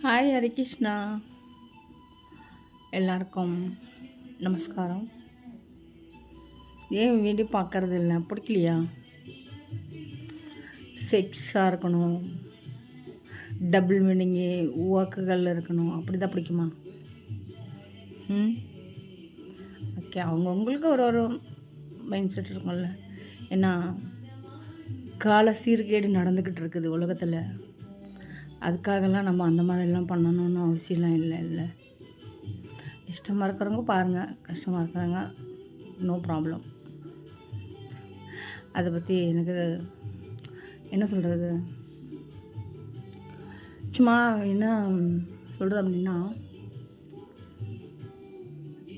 Hi Harikrishna, எல்லாருக்கும் நமஸ்காரம். ஏன் வீடியோ பார்க்கறது இல்லை? பிடிக்கலையா? செக்ஸாக இருக்கணும், டபுள் மீனிங்கு வாக்குகள் இருக்கணும், அப்படி தான் பிடிக்குமா? ஓகே, அவங்கவுங்களுக்கு ஒரு ஒரு மைண்ட் செட் இருக்கும்ல. ஏன்னா கால சீர்கேடு நடந்துக்கிட்டு இருக்குது உலகத்தில். அதுக்காகலாம் நம்ம அந்த மாதிரிலாம் பண்ணணும்னு அவசியம்லாம் இல்லை. இஷ்டமாக இருக்கிறவங்க பாருங்கள், கஷ்டமாக இருக்கிறவங்க நோ ப்ராப்ளம். அதை பற்றி எனக்கு என்ன சொல்கிறது, சும்மா என்ன சொல்கிறது அப்படின்னா,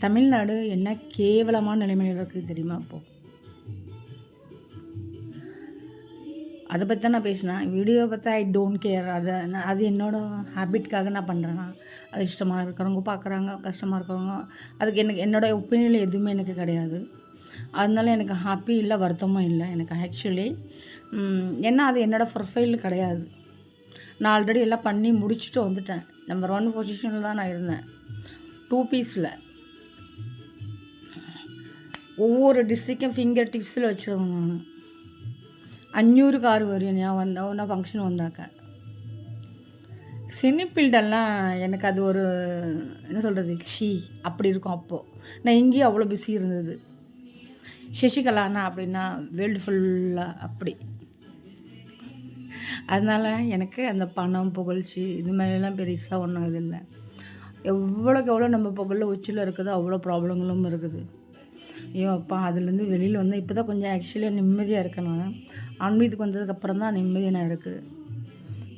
தமிழ்நாடு என்ன கேவலமான நிலைமையில் இருக்குது தெரியுமா? இப்போது அதை பற்றி தான் நான் பேசினேன். வீடியோ பற்றி ஐ டோன்ட் கேர். அது என்னோடய ஹேபிட்காக நான் பண்ணுறேன்னா, அது இஷ்டமாக இருக்கிறவங்க பார்க்குறாங்க, கஷ்டமாக இருக்கிறவங்க. அதுக்கு என்னோடய ஒப்பீனியன் எதுவுமே எனக்கு கிடையாது. அதனால எனக்கு ஹாப்பி இல்லை, வருத்தமும் இல்லை எனக்கு ஆக்சுவலி. ஏன்னா அது என்னோடய ப்ரொஃபைல் கிடையாது. நான் ஆல்ரெடி எல்லாம் பண்ணி முடிச்சுட்டு வந்துட்டேன். நம்பர் 1 பொசிஷனில் தான் நான் இருந்தேன். 2 பீஸில் ஒவ்வொரு டிஸ்ட்ரிக்டும் ஃபிங்கர் டிப்ஸில் வச்சுருந்தேன். நான் 500 கார் வரும் நான் ஃபங்க்ஷன் வந்தாக்க. சினி ஃபீல்டெல்லாம் எனக்கு அது ஒரு என்ன சொல்கிறது, அப்படி இருக்கும். அப்போது நான் இங்கேயும் அவ்வளோ பிஸி இருந்தது. சசிகலானா அப்படின்னா வேர்ல்டு ஃபுல்லாக அப்படி. அதனால் எனக்கு அந்த பணம் புகழ்ச்சி இது மாதிரிலாம் பெருசாக ஒன்றும் இது இல்லை. எவ்வளோக்கு எவ்வளோ நம்ம புகழில் உச்சியில் இருக்குதோ அவ்வளோ ப்ராப்ளங்களும் இருக்குது. ஐயோ அப்பா, அதுலேருந்து வெளியில் வந்து இப்போ தான் கொஞ்சம் ஆக்சுவலியாக நிம்மதியாக இருக்கேன். நான் ஆன்மீகத்துக்கு வந்ததுக்கப்புறம் தான் நிம்மதியாக நான் இருக்குது.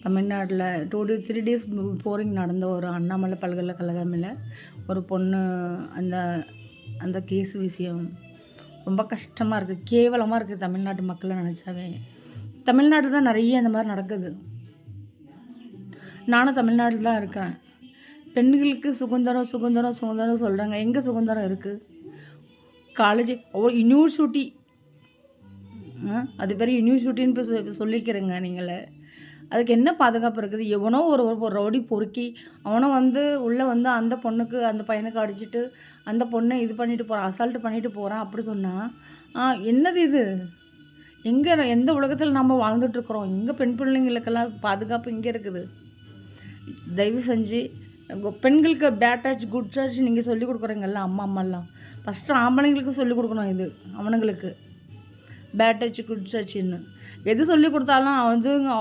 தமிழ்நாட்டில் 3 days போரிங் நடந்த ஒரு அண்ணாமலை பல்கலைக்கழகமில் ஒரு பொண்ணு அந்த அந்த கேஸ் விஷயம் ரொம்ப கஷ்டமாக இருக்குது, கேவலமாக இருக்குது. தமிழ்நாட்டு மக்களை நினச்சாவே தமிழ்நாட்டில் தான் நிறைய இந்த மாதிரி நடக்குது. நானும் தமிழ்நாட்டில் தான் இருக்கேன். பெண்களுக்கு சுதந்திரம் சுதந்திரம் சுதந்திரம் சொல்கிறாங்க. எங்கே சுதந்திரம் இருக்குது? காலேஜ் யூனிவர்சிட்டி, அது பேர் யூனிவர்சிட்டின்னு இப்போ சொல்லிக்கிறேங்க நீங்களே. அதுக்கு என்ன பாதுகாப்பு இருக்குது? எவனோ ஒரு ரவுடி பொறுக்கி அவனோ வந்து உள்ளே வந்து அந்த பொண்ணுக்கு அந்த பையனுக்கு அடிச்சுட்டு அந்த பொண்ணை இது பண்ணிட்டு போகிறான், அசால்ட்டு பண்ணிட்டு போகிறான். அப்படி சொன்னால் என்னது இது? எந்த உலகத்தில் நம்ம வாழ்ந்துட்டுருக்குறோம்? எங்கே பெண் பிள்ளைங்களுக்கெல்லாம் பாதுகாப்பு இங்கே இருக்குது? தயவு செஞ்சு பெண்களுக்கு பேட் டச் குட் டச் நீங்கள் சொல்லிக் கொடுக்குறீங்கல்ல அம்மாலாம், ஃபஸ்ட்டு ஆம்பளைங்களுக்கு சொல்லிக் கொடுக்கணும். இது அவனுங்களுக்கு பேட் டச் குட் டச்சுன்னு எது சொல்லி கொடுத்தாலும்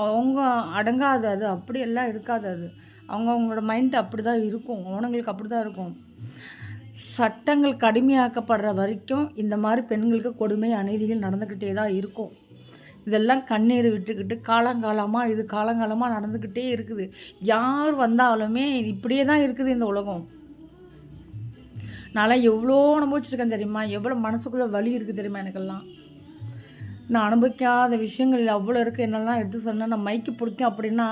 அவங்க அடங்காது. அது அப்படியெல்லாம் இருக்காது. அது அவங்களோட மைண்ட் அப்படி தான் இருக்கும். அவனுங்களுக்கு அப்படி தான் இருக்கும். சட்டங்கள் கடுமையாக்கப்படுற வரைக்கும் இந்த மாதிரி பெண்களுக்கு கொடுமை அநீதிகள் நடந்துக்கிட்டே தான் இருக்கும். இதெல்லாம் கண்ணீர் விட்டுக்கிட்டு காலங்காலமாக நடந்துக்கிட்டே இருக்குது. யார் வந்தாலுமே இப்படியே தான் இருக்குது இந்த உலகம். நான் எவ்வளோ அனுபவிச்சிருக்கேன் தெரியுமா? எவ்வளோ மனசுக்குள்ளே வலி இருக்குது தெரியுமா? எனக்கெல்லாம் நான் அனுபவிக்காத விஷயங்கள் அவ்வளோ இருக்குது. என்னெல்லாம் எடுத்து சொன்னால் நான் மைக்கு பிடிக்கும் அப்படின்னா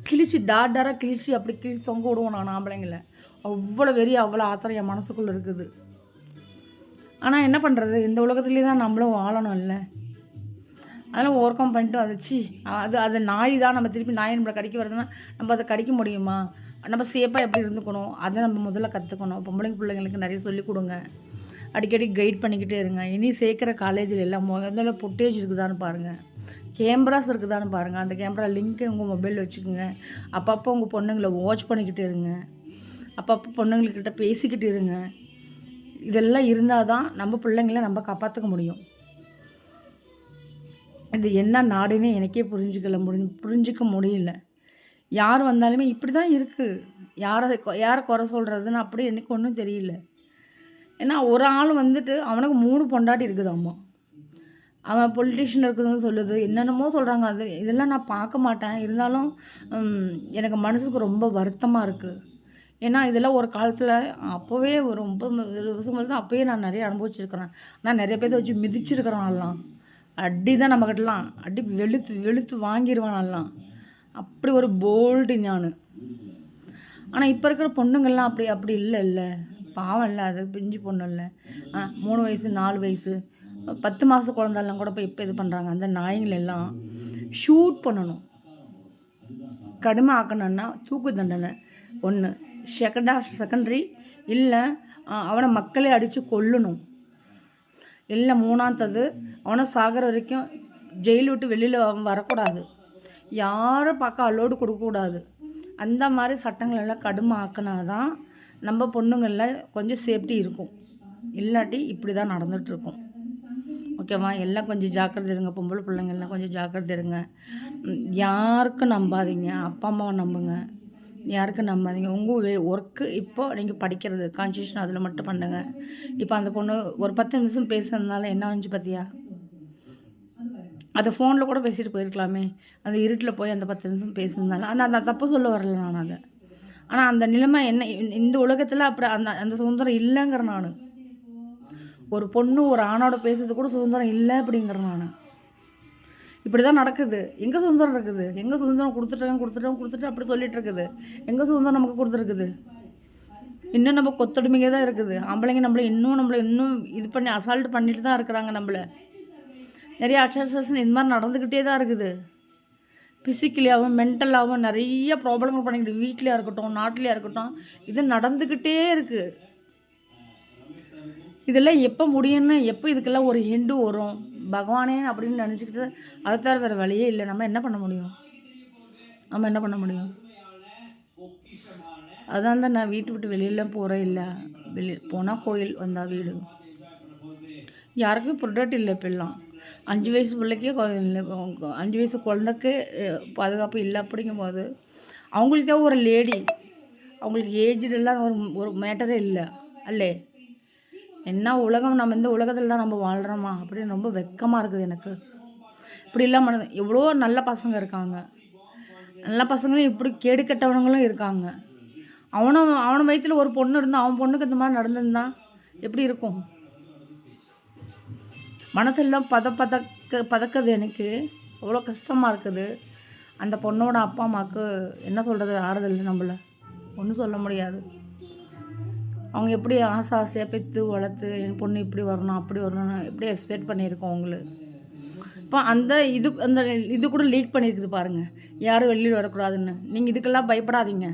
கிழிச்சு டாடாராக கிழிச்சு அப்படி கிழிச்சு தொங்க விடுவோம் நான் ஆம்பளைங்களை. அவ்வளோ வெறி, அவ்வளோ ஆத்திரம் என் மனசுக்குள்ளே இருக்குது. ஆனால் என்ன பண்ணுறது, இந்த உலகத்துலேயே தான் நம்மளும் வாழணும் இல்லை. அதெல்லாம் ஓவர் கம் பண்ணிட்டு அது நாய் தான். நம்ம திருப்பி நாய் நம்மளை கடிக்க வருதுன்னா நம்ம அதை கடிக்க முடியுமா? நம்ம சேஃபாக எப்படி இருந்துக்கணும் அதை நம்ம முதல்ல கற்றுக்கணும். பிள்ளைங்களுக்கு நிறைய சொல்லிக் கொடுங்க, அடிக்கடி கைட் பண்ணிக்கிட்டே இருங்க. இனி சேர்க்குற காலேஜில் எல்லாம் முதல்ல ஃபுட்டேஜ் இருக்குதான்னு பாருங்கள், கேமராஸ் இருக்குதான்னு பாருங்கள். அந்த கேமரா லிங்க்கு உங்கள் மொபைலில் வச்சுக்கோங்க. அப்பப்போ உங்கள் பொண்ணுங்களை வாட்ச் பண்ணிக்கிட்டு இருங்க, அப்பப்போ பொண்ணுங்கள்கிட்ட பேசிக்கிட்டு இருங்க. இதெல்லாம் இருந்தால் தான் நம்ம பிள்ளைங்கள நம்ம காப்பாற்றிக்க முடியும். இது என்ன நாடுன்னு எனக்கே புரிஞ்சிக்க முடியல. யார் வந்தாலுமே இப்படி தான் இருக்குது. யாரை குறை சொல்கிறதுன்னு அப்படி எனக்கு ஒன்றும் தெரியல. ஏன்னா ஒரு ஆள் வந்துட்டு அவனுக்கு 3 பொண்டாட்டி இருக்குது. அம்மா அவன் பொலிட்டிஷியன் இருக்குதுன்னு சொல்லுது, என்னென்னமோ சொல்கிறாங்க. இதெல்லாம் நான் பார்க்க மாட்டேன். இருந்தாலும் எனக்கு மனசுக்கு ரொம்ப வருத்தமாக இருக்குது. ஏன்னா இதெல்லாம் ஒரு காலத்தில் அப்போவே ஒரு 30 வருஷம் தான் அப்போயே நான் நிறைய அனுபவிச்சிருக்கிறேன். ஆனால் நிறைய பேர்த்த வச்சு மிதிச்சிருக்கிறேன். எல்லாம் அடி தான் நம்மக்கிட்டலாம், அடி வெளுத்து வாங்கிடுவான் எல்லாம். அப்படி ஒரு போல்டு நான். ஆனால் இப்போ இருக்கிற பொண்ணுங்கள்லாம் அப்படி இல்லை பாவம் இல்லை. அது பிஞ்சு பொண்ணு இல்லை, 3 வயசு 4 வயசு 10 மாத குழந்தெல்லாம் கூட இப்போ இது பண்ணுறாங்க. அந்த நாய்களெல்லாம் ஷூட் பண்ணணும், கடுமை ஆக்கணும்னா தூக்கு தண்டனை. ஒன்று. செகண்டரி இல்லை அவனை மக்களே அடித்து கொல்லணும். இல்லை மூணாவது அவனை சாகிற வரைக்கும் ஜெயில் விட்டு வெளியில் வரக்கூடாது. யாரும் பார்க்க அலோடு கொடுக்கக்கூடாது. அந்த மாதிரி சட்டங்கள் எல்லாம் கடுமையாக்கினா தான் நம்ம பொண்ணுங்களில் கொஞ்சம் சேஃப்டி இருக்கும். இல்லாட்டி இப்படி தான் நடந்துகிட்ருக்கும். ஓகேவா? எல்லாம் கொஞ்சம் ஜாக்கிரதை இருங்க. பொம்பளை பிள்ளைங்கள்லாம் கொஞ்சம் ஜாக்கிரதை இருங்க. யாருக்கும் நம்பாதீங்க. அப்பா அம்மாவை நம்புங்க. யாருக்கும் நம்பாதீங்க. உங்கள் ஒர்க்கு இப்போ நீங்கள் படிக்கிறது கான்சன்ட்ரேஷன் அதில் மட்டும் பண்ணுங்கள். இப்போ அந்த பொண்ணு ஒரு 10 நிமிஷம் பேசுனதுனால என்ன வந்துச்சு பார்த்தியா? அதை ஃபோனில் கூட பேசிட்டு போயிருக்கலாமே. அந்த இருட்டில் போய் அந்த 10 நிமிஷம் பேசுனதுனால. ஆனால் அந்த தப்பு சொல்ல வரல நான் அதை. ஆனால் அந்த நிலைமை என்ன, இந்த உலகத்தில் அப்படி அந்த சுதந்திரம் இல்லைங்கிற நான். ஒரு பொண்ணு ஒரு ஆணோட பேசுறது கூட சுதந்திரம் இல்லை அப்படிங்கிற நான். இப்படி தான் நடக்குது. எங்கே சுதந்திரம் இருக்குது? எங்கே சுதந்திரம் கொடுத்துட்டு அப்படி சொல்லிட்டு இருக்குது. எங்கே சுதந்திரம் நமக்கு கொடுத்துருக்குது? இன்னும் நம்ம கொத்தடிமைங்க தான் இருக்குது. ஆம்பளைங்க நம்மளை இன்னும் இது பண்ணி அசால்ட் பண்ணிட்டு தான் இருக்கிறாங்க. நம்மளை நிறைய அட்ராசிட்டி இந்த மாதிரி நடந்துக்கிட்டே தான் இருக்குது. ஃபிசிக்கலியாகவும் மென்டலாகவும் நிறைய ப்ராப்ளங்கள் பண்ணிக்கிட்டு வீட்லேயா இருக்கட்டும் நாட்டிலையா இருக்கட்டும் இது நடந்துக்கிட்டே இருக்குது. இதெல்லாம் எப்போ முடியும்னு, எப்போ இதுக்கெல்லாம் ஒரு ஹிண்டு வரும் பகவானே அப்படின்னு நினச்சிக்கிட்டு அதை தவிர வேறு வழியே இல்லை. நம்ம என்ன பண்ண முடியும்? அதான் தான் நான் வீட்டு விட்டு வெளியெல்லாம் போகிறேன். இல்லை போனால் கோயில் வந்தால் வீடு. யாருக்குமே ப்ரொடக்ட் இல்லை. இப்போல்லாம் 5 வயசு பிள்ளைக்கே 5 வயசு குழந்தைக்கு பாதுகாப்பு இல்லை. அப்படிங்கும்போது அவங்களுக்கே ஒரு லேடி, அவங்களுக்கு ஏஜ்டெல்லாம் ஒரு மேட்டரே இல்லை அல்லே. என்ன உலகம், நம்ம இந்த உலகத்தில் தான் நம்ம வாழ்கிறோமா அப்படின்னு ரொம்ப வெக்கமாக இருக்குது எனக்கு. இப்படி இல்லாமல் எவ்வளோ நல்ல பசங்க இருக்காங்க. நல்ல பசங்களும் இப்படி கேடு கெட்டவனுங்களும் இருக்காங்க. அவன வயிற்றுல ஒரு பொண்ணு இருந்தால் அவன் பொண்ணுக்கு இந்த மாதிரி நடந்திருந்தா எப்படி இருக்கும்? மனசெல்லாம் பதக்குது எனக்கு. அவ்வளோ கஷ்டமாக இருக்குது. அந்த பொண்ணோட அப்பா அம்மாவுக்கு என்ன சொல்கிறது, ஆறுதல் நம்மள ஒன்றும் சொல்ல முடியாது. அவங்க எப்படி ஆசையாக பெற்று வளர்த்து என் பொண்ணு இப்படி வரணும் அப்படி வரணும்னு எப்படி எக்ஸ்பெக்ட் பண்ணியிருக்கோம் அவங்களுக்கு. இப்போ அந்த இது கூட லீக் பண்ணியிருக்குது பாருங்கள், யாரும் வெளியில் வரக்கூடாதுன்னு. நீங்கள் இதுக்கெல்லாம் பயப்படாதீங்க.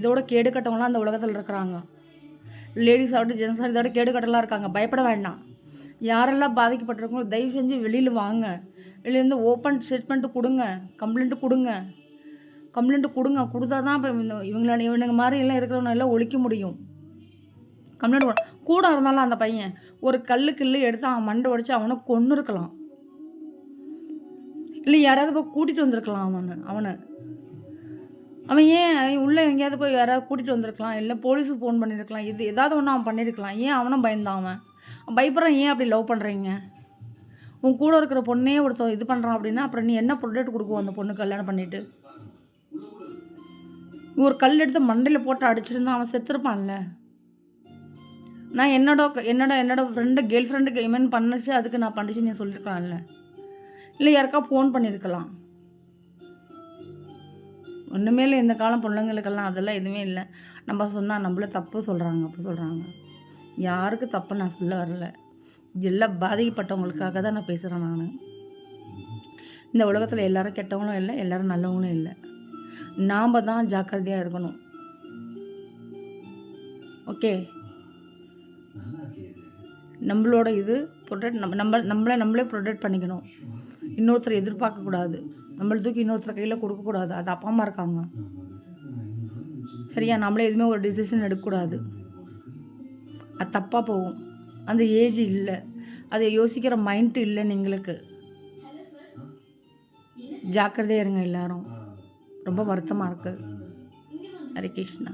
இதோட கேடு கட்டவங்களாம் அந்த உலகத்தில் இருக்கிறாங்க. லேடிஸ் ஆகட்டும் ஜென்ஸ் ஆகட்டும் இதோட கேடு கட்டலாம் இருக்காங்க. பயப்பட வேண்டாம். யாரெல்லாம் பாதிக்கப்பட்டிருக்கோங்களோ தயவு செஞ்சு வெளியில் வாங்க. வெளியிலேருந்து ஓப்பன் ஸ்டேட்மெண்ட்டு கொடுங்க, கம்ப்ளைண்ட்டு கொடுத்தா தான் இப்போ இவங்க மாதிரி எல்லாம் இருக்கிறவங்க எல்லாம் ஒழிக்க முடியும். கம்ப்ளைண்ட் கூட இருந்தாலும் அந்த பையன் ஒரு கல்லு எடுத்து அவன் மண்டை உடைச்சு அவனை கொன்று இருக்கலாம். இல்லை யாராவது போய் கூட்டிகிட்டு வந்திருக்கலாம். அவன் ஏன் உள்ளே எங்கேயாவது போய் யாராவது கூட்டிகிட்டு வந்திருக்கலாம். இல்லை போலீஸுக்கு ஃபோன் பண்ணியிருக்கலாம். ஏதாவது ஒன்று அவன் பண்ணியிருக்கலாம். ஏன் அவனும் பயந்தான்? அவன் பயப்படுறான். ஏன் அப்படி லவ் பண்ணுறீங்க? உன் கூட இருக்கிற பொண்ணே ஒருத்தர் இது பண்ணுறான் அப்படின்னா அப்புறம் நீ என்ன ப்ரொடக்ட் கொடுக்குவோம் அந்த பொண்ணு கல்யாணம் பண்ணிவிட்டு? ஒரு கல் எடுத்து மண்டையில் போட்டு அடிச்சிருந்தா அவன் செத்துருப்பான்ல. நான் என்னோட கேர்ள் ஃப்ரெண்டுக்கு இமெண்ட் பண்ணிச்சு, அதுக்கு நான் பண்ணிச்சு நீ சொல்லியிருக்கலாம்ல. இல்லை யாருக்கா ஃபோன் பண்ணியிருக்கலாம். ஒன்றுமே இல்லை. இந்த காலம் பிள்ளைங்களுக்கெல்லாம் அதெல்லாம் எதுவுமே இல்லை. நம்ம சொன்னால் நம்மள தப்பு சொல்கிறாங்க, அப்படி சொல்கிறாங்க. யாருக்கு தப்பு நான் சொல்ல வரல. எல்லாம் பாதிக்கப்பட்டவங்களுக்காக தான் நான் பேசுகிறேன். நான் இந்த உலகத்தில் எல்லோரும் கெட்டவங்களும் இல்லை, எல்லோரும் நல்லவங்களும் இல்லை. நாம் தான் ஜாக்கிரதையாக இருக்கணும். ஓகே, நம்மளோட இது ப்ரொடெக்ட் நம்மளே ப்ரொடெக்ட் பண்ணிக்கணும். இன்னொருத்தர் எதிர்பார்க்கக்கூடாது. நம்மளை தூக்கி இன்னொருத்தர் கையில் கொடுக்கக்கூடாது. அது அப்பா அம்மா இருக்காங்க சரியா? நம்மளே எதுவுமே ஒரு டிசிஷன் எடுக்கக்கூடாது. அது தப்பாக போகும். அந்த ஏஜ் இல்லை, அதை யோசிக்கிற மைண்டு இல்லை எங்களுக்கு. ஜாக்கிரதையாக இருங்க எல்லாரும். ரொம்ப வருத்தமாக இருக்குது. ஹரே கிருஷ்ணா.